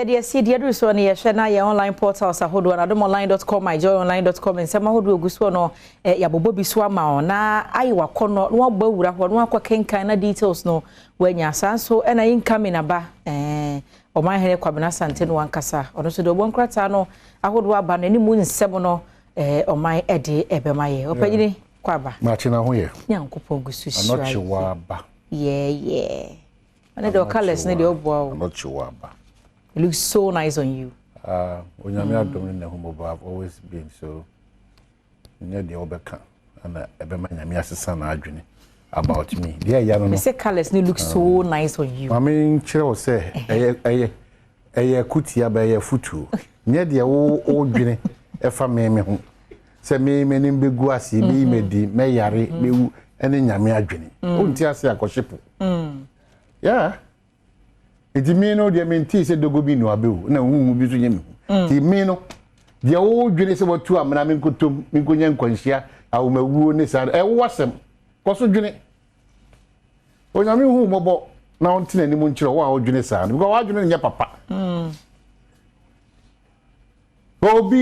Dia see dia so na ye hwe na ye online portals ahodo na adomonline.com myjoyonline.com nsema ahodo oguso no ya bobo biso ama na ayi wakono no agba wura ho no akwakenkan na details no wanya sanso na incoming aba oman hene kwabena sante no wankasa ono so do bonkrata no ahodo aba na nimu nsem no oman ede ebemaye opagini kwaba machi na ho ye nyankopon gusu shi anochi wa aba yeah and the colors ne de obo anochi wa aba. It looks so nice on you. Onyame Adom na humobo I've always been so near the obeka and ebema nyame asesa na adwene about me. There ya no. Me say colors ne look so nice on you. I mean kire o say eye kutia ba eye futu. Near the o dwene e fa me ho. Se me nim begu ase me medi me yare mewu ene nyame adwene. O nti ase akoshipo. Yeah. Iti me no de menti se dogo bi no abewu na huhu bi so nyame. Ti me no de o dwene se watu amna me nkotom me nkonya nkwanhia awomawuo ne sa e wasem koso dwene onyame hu mobo na ontina ni mu nkyere wo a o dwene sa no because wa dwene nya papa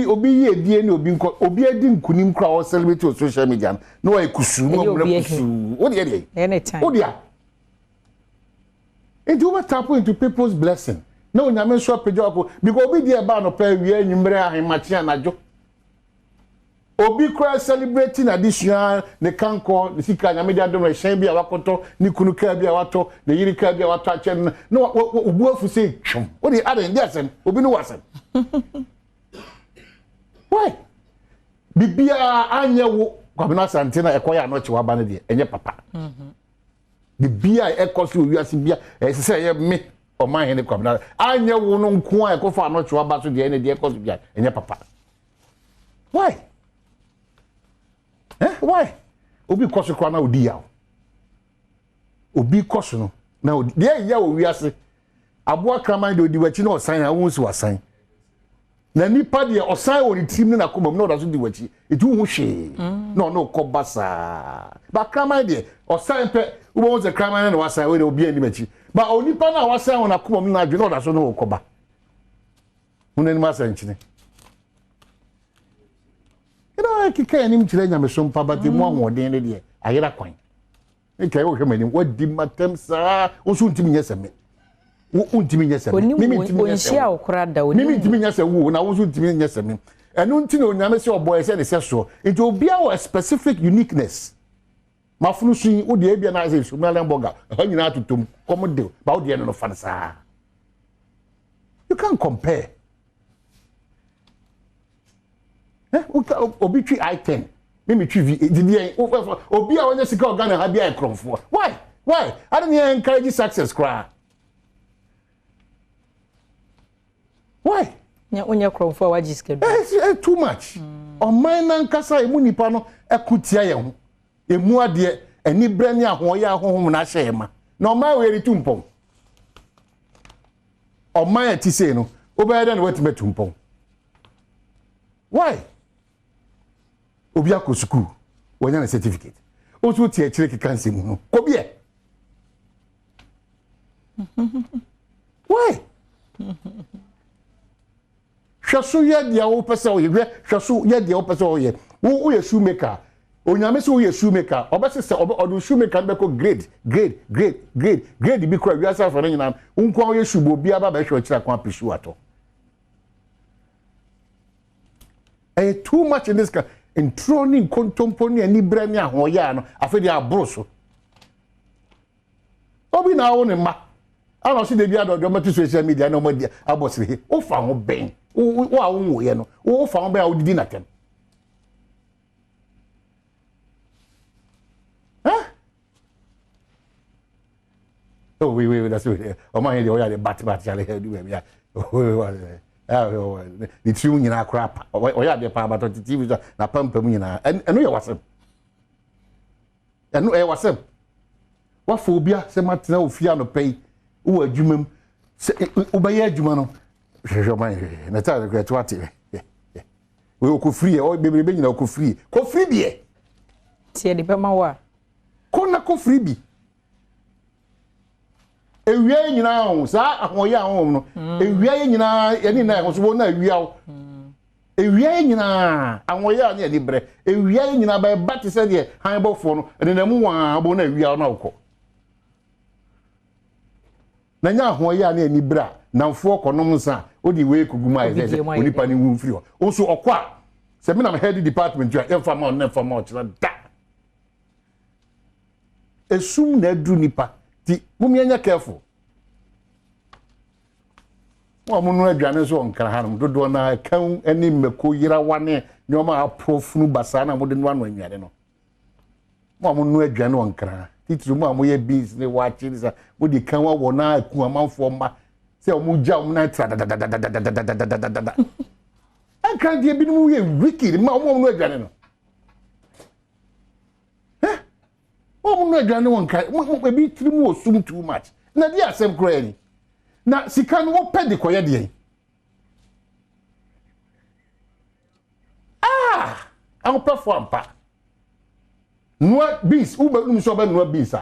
obi ye die ni obi edi nkunim kra o celebrate on social media no wa ekusu mo mra kusu o de de anytime o dia and you tap into people's blessing. No, nyame so pejo because obi dey ba no pa wie nwumre ahemachi anajo. Obi cry celebrating addition ne kanko ne sika nyame dey adom hyen bia wakoto ne kunu ka bia wato ne yiri ka bia wato achen no obu afu say twom. O dey aden dey asen obi no wasen. Why? Bibia anya wo kwabena santina ekoya no chi waba ne dey enye papa. The bia ekoso wiase bia se ye me o man hene kwabna anya wo no nko a ekofa no chwa ba so de ene de ekoso bia enye papa. Why? Why? Obi koso kwa na odi ya. Obi koso no na odi de ya wo wiase abo akraman de odi wachi na osan ha won si wasan. Na nipa de osan wo ni tim na komam na odaso di wachi etu hu hwe no kobasa ba kraman de osan pe ubo won se kraman na wasan we obi ani machi ba onipa na wasan won akomam na adwe na odaso no koba hunani masan chine kika ni mchire nya meso mpa ba de mu ahoden ne de ayera kwan e kai wo hwemani wadi matem sa osu ntimi nyeseme untimi nyeseme mimi ntimi nyeseme okura da oni mimi ntimi nyeseme wo na osu ntimi nyeseme enu ntini onyame se oboy se de se so into obia a specific uniqueness mafunu sun wo de ebia na se sumalen boga ha nyina atotom komode ba wo de no fansa you can't compare. Obi twi I10 mimi twi V obi a wanya sika organ ha bia ekromfo why I don't encourage success cry why nya onya kromfo wa jiske too much on my nan kasa emu nipa no ekutia ye ho emu ade ani brani ahon ye ahonhom na hye ma na o my we ri tumpon o my ati say no obeyede na wetima tumpon why obi akọ school wonya na certificate o so tie kire kikanse mu no ko bie why hwaso ye dia wo pese o ye hwaso ye dia wo pese o ye wo ye shoemaker onyame so wo ye shoemaker obese se odo shoemaker be ko grade bi kura wi asa fa nyina nko wo ye shubo bi aba ba hwe kira kwa pishu ato too much in this enthroning contemporary ani brani ahoya no afedi abroso obi na wo ne ma ana so de bia do meti social media na mo dia abosire o fa ho ben wo a wo ye no wo fa ho ben a wo didi na tem oh we that's it o ma he de o ya de bat chale he do we ya the true nyina crap o ya de pa ba to TV na pampam nyina eno ye wasem eno e wasem wa phobia se matena ofia no pay wo adwumam se obaye adwuma no hwehwe man na ta regret what we ko free o bebrebe nyina ko free bi tie de bema wa ko na ko free bi ewia nyina ho sa ahoye ahom no ewia nyina yani na ho so na ewia ho ewia nyina ahoye a na ni bre ewia nyina ba ba te se de han bofo no ene na mu wa abo na ewia na ukọ na nya ahoye a na ni bra namfo konom nsa odi we kuguma eze onipa ni wu firi ho nso okwa se me na head department ya informal na informal chira da esum na adu nipa ti mumianya careful wa munu aduane so nkara hanum dodo na kan ani meko yira wane nyoma aprofunu basa na mode no anu anwade no wa munu aduane nkara titiri mu amoye beans ne wa chirisa mudi kan wa wona aku amanfo ma se o mu ja o na tra da an kan die bi mu ye wicked ma o mu aduane no o mu aduane won kan mo bi tiri mu osum too much na dia asem kra ni na sika no wo pede koye de an perform pa no beans u ba num so ba no beans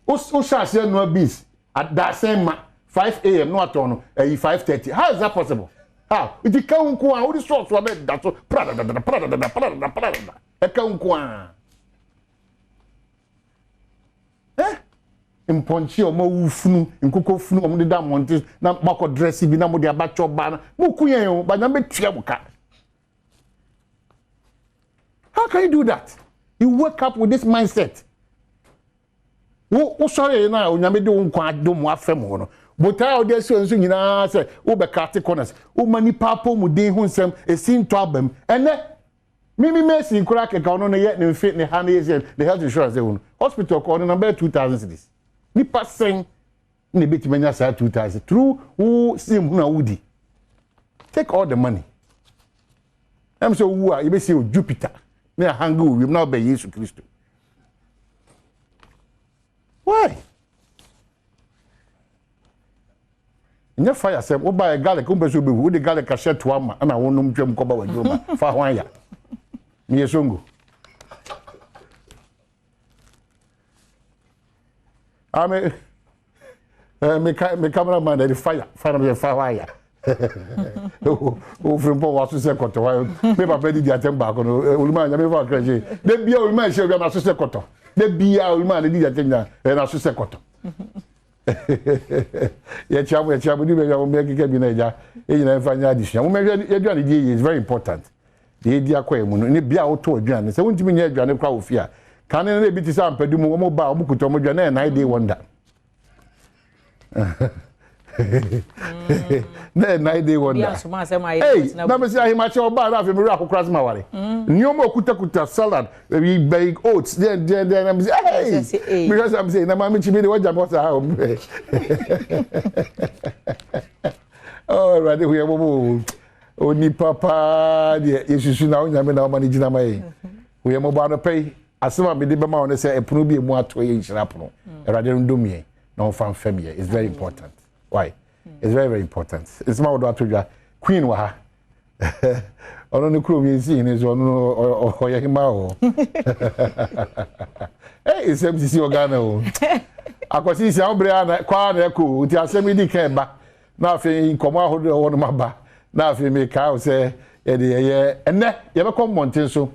o sha no beans at that same 5 a.m. no atono 5:30 how is that possible how it can ko a o di so be that so prada e kan ko a imponchi o ma wufunu nkoko funu o mo de da monte na mako dress bi na mo de abacho ba na mo kuyen o ba na betua buka. How can you do that? You wake up with this mindset. Wo sorry na onyame de won kwa adom afem ho no. Bota o de so nso nyina se wo be cut corners. Wo mani papo mu den ho nsem esin to abam. Ene mimi mesi nkura keka ono ne ye ne fit ne ha ne ye the health insurance e ho. Hospital ko no number 2000 cedis. Ni pasen ne beti manya sa 2000 through who sim na wudi. Take all the money. I'm so who are you see Jupiter. Na hangu we now be Jesus Christ. Why? Nya fire say wo buy garlic umbe so be wo de garlic ka sheto ama na wonum twam ko ba wadroma fa hwan ya. Mi esongo. Me cameraman the fire the fire. O from was to say koto wa me papa di atem ba ko no oluma nya me fa kraje de bia oluma she bia na so se koto de bia oluma na di atem na so se koto ye chamu di be ya mo keke bi na ja e nyina fa nya adisua mo me ye duane di is very important de di akwa emu no ne bia wo to aduane se wontimi nya aduane kwa ofia kan ne na bi ti sa ampadu mu mo ba mo kuto mo aduane na 9 day wonder na 9 day wonder hey na me say ahimache oba na afemiri akokra zma ware nyoma okuta salad big oats then I'm say hey because I'm saying na mama chibi de waja mo sa oh right we mo oni papa de yesusu na onya me na o manage na mai we mo ba no pay asema me de be ma on say epunu bi mu ato ye nhira pono erade ndomie na on fan family is very important. Why? It's very, very important. It's my daughter, Queen wa. Ono ni kuro mi si ni so no oya hima. Hey, it's MCC Ogana o. Akwasi si abre ana kwa na eko, uti asemi di kan ba. Na afi nkomo ahodo wo no maba. Na afi me ka o se e de ye enne ye be kom monten so.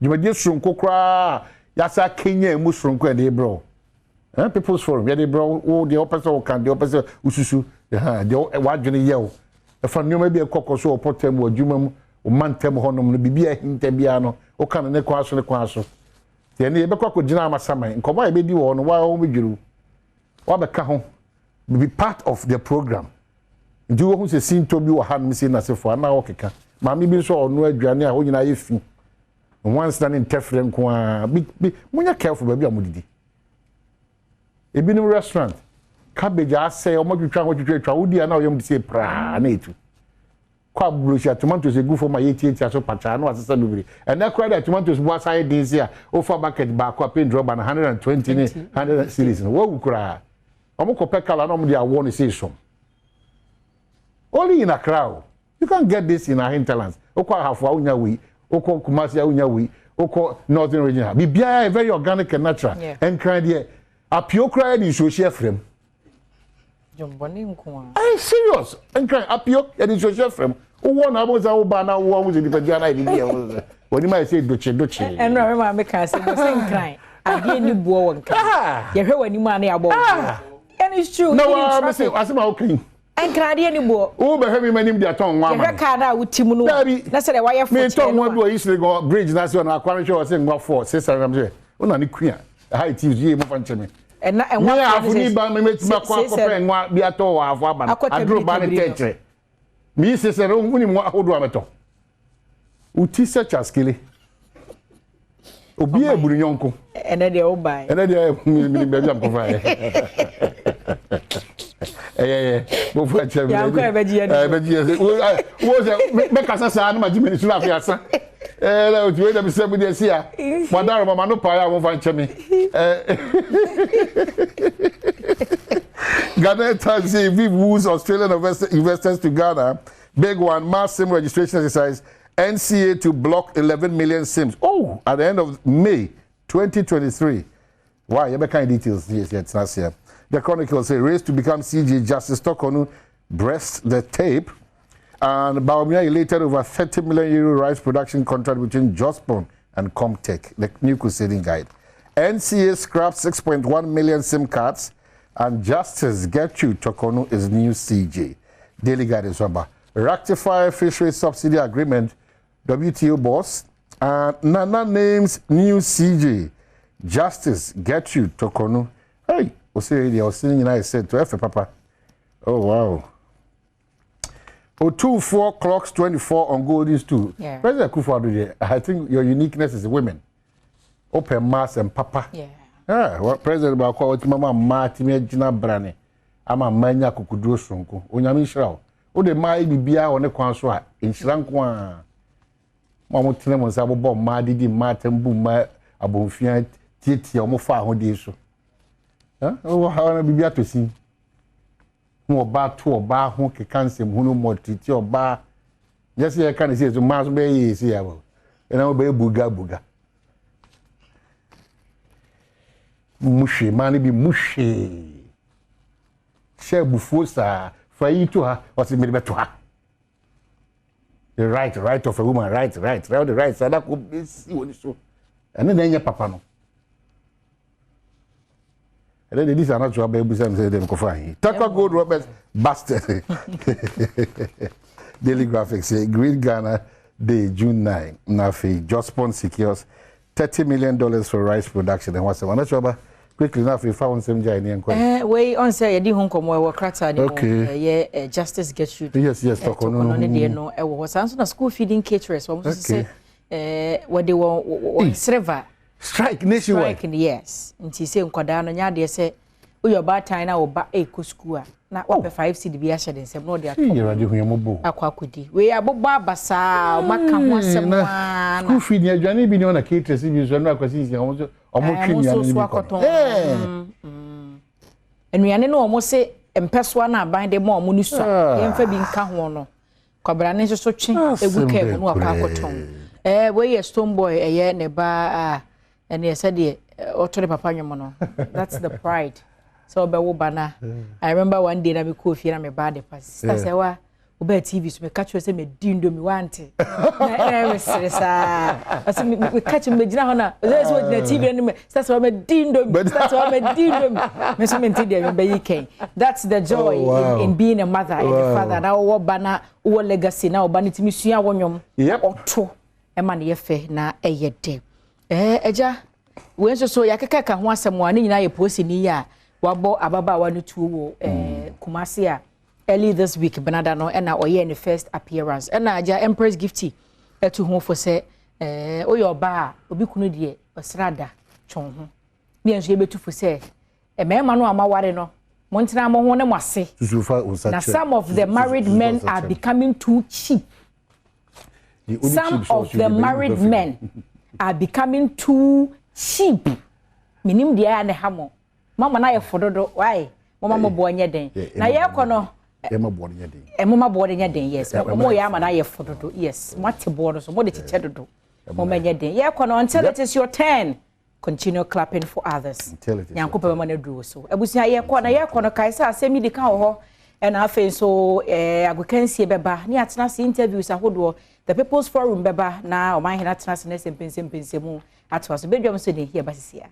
Jumadi sunko kra ya sa Kenya mu sunko e de bro. People's Forum, yeah, they bro, oh, the opposite can the opposite ususu, the wadjuni yell. If I knew maybe a cockle or potem or jumum or mantem honum, bibia hintebiano, or can a nequasso. The end of the cockle jinama summer, and come by baby on while we do. What the cajon be part of the program. Do who's a scene to be or hand missing as if for an hour. Mammy be so no journey, or you if one standing teflon, when you're careful, baby, I'm with Ebinu restaurant cabbage say o mo twetwa ho twetwa wo dia na o yem say pra na etu kwa brosia tomatoes egu for my 88 aso pacha na asesa bibiri and na kwa da tomatoes bo asai din sia o for bucket ba kwa pen rubber na 120 ni 100 series no wo kura o mo ko pekala na o mo dia wo ni say so only in a crowd you can't get this in our hinterlands o kwa hafo awunya wi o ko Kumasi awunya wi o ko northern region bibia very organic and natural and kind here apio cry in social frame Jomboni nko. Ay serious. Nkran apio e di social frame. Wo na bo za wo ba na wo di pedia na di dia. Woni ma say doche. Enro me ma me kan say mo say nkran. Ade ni buo won kan. Ye hwe wani ma na ya bo. And it's true. No, I say asema o clean. Nkran ade ni buo. Wo be hwe me manim dia ton nwa ma. Ye hwe ka na wutim no. Na say why you me ton nwa bi o yisle go bridge na say na akwan hwe o say nwa 4 6 am say. Una ni queen. High TV ye mo fa ncheme. And what afuni ba me metima kwa akopre nwa bi ato wa afo aba adro ba ne tetre mi sese ro nguni mo ahodo ameto uti search askele obi e buru nyonko ene de o bai ene de mi be am ko fa mo fa che ya ko e beji wo se me kasa sa na ma jimeni su afia sa la o tuwe da bisa bu de sia madaro mama no pa ya mo fa nchemi Ghana taxi Viv woos Australian investors to Ghana. Big one, mass SIM registration exercise. NCA to block 11 million SIMs. Oh, at the end of May 2023. Wow, you have kind of details. Yes, it's not here. The Chronicle say race to become CG Justice Tokonu breast the tape. And Badwam elated over 30 million euro rice production contract between Jospon and Comtech, the new crusading guide. NCA scraps 6.1 million SIM cards. And Justice Gertrude Tokonu is new CJ. Daily Guide is about rectify fishery subsidy agreement, WTO boss, and Nana names new CJ. Justice Gertrude Tokonu. Hey, I was sitting in I said to F Papa. Oh wow. 4 clocks 24 on Goldies too. Yeah. President Kufuor, I think your uniqueness is women. Open mass and Papa. Yeah. What President ba kwa wati mama mati me gina brane ama manya kokuduro sonko onyame nhyira wo de mai bibia wo ne kwan so a nhyira nko a ma mo tene mo nsa bobɔ ma didi ma tambu ma abonfia tietie o mo fa ho de so wo ha na bibia tosin mo ba to oba ho kekansem hu no mo titi oba yes ye kan say so ma so be yi si ya bo na mo be buga mushe mani bi mushe shebufu sa fayi to ha o se me be to ha the right of a woman right the right so that could be see woni so and then nya papa no and then this another job be say dem ko fa hi Takwa Gold Roberts bastard Daily Graphics say Green Ghana Day June 9 na fe Jospon secures $30 million for rice production and what's the one job quickly enough we found some jai ni enko we on say yedi hon komo e wo krata ni okay. Justice Gertrude yes talk on no de no e wo sanso na school feeding caterers wo say what they won server strike nationwide strike yes nti say nkwada no nya de say uyo ba time na wo ba eko school a na wo be 5 cd bi a shede nsem no de atọ yira de hunyamo bo akwakodi we abobo abasa maka ho asem wa school feeding adwane bi ni ona caterers bi so no akwasi si omo twini ya ni enuane no omo se empeso na aban de mo omo ni so yemfa bi nka ho no kwabra ne so twe egu ka mu no akwakoton we ye stone boy eye ne ba ene ye said otore papa nwom no that's the pride so be wo bana I remember one day na me ko fie na me ba de pass say wa oba TV so me catch you say me dindo me wante na me stressa as me catch me gina ho na so na TV no me say me dindo me so me ntidi me be yiken that's the joy in being a mother and a father na wo bana wo legacy na wo bana timi sua wonwom oto e ma na ye fe na eyede eja we so yakeka ka ho asem wa ni nyina ye posi ni ya wabo ababa wa no tuwo Kumasi a early this week Benada no na oye in the first appearance na aja Empress Gifty to ho for say oyo ba obi kunu de osrada chon ho bi enso ye betu for say mema no amaware no montina mo ho ne mwase na some of the married men are becoming too cheap. Some of the married men are becoming too cheap. Minim dia ne hamo mama na ye fododo why mama mo bo nya den na ye kono Emma boarding your day. Emma boarding your day, yes. Mo yama na ye fododo, yes. Mati board so mo de chiche dodo. Mo menye den. Ye kono until it is your turn. continue clapping for others. Nyanko pe ma na duro so. Abusia ye ko no kai sa asemi di kan ho and afen so agokansie beba ni atena se interviews ahodo the People's Forum beba na o man hena atena se na sempensempensemu atwa so bedwam so ni here basisia.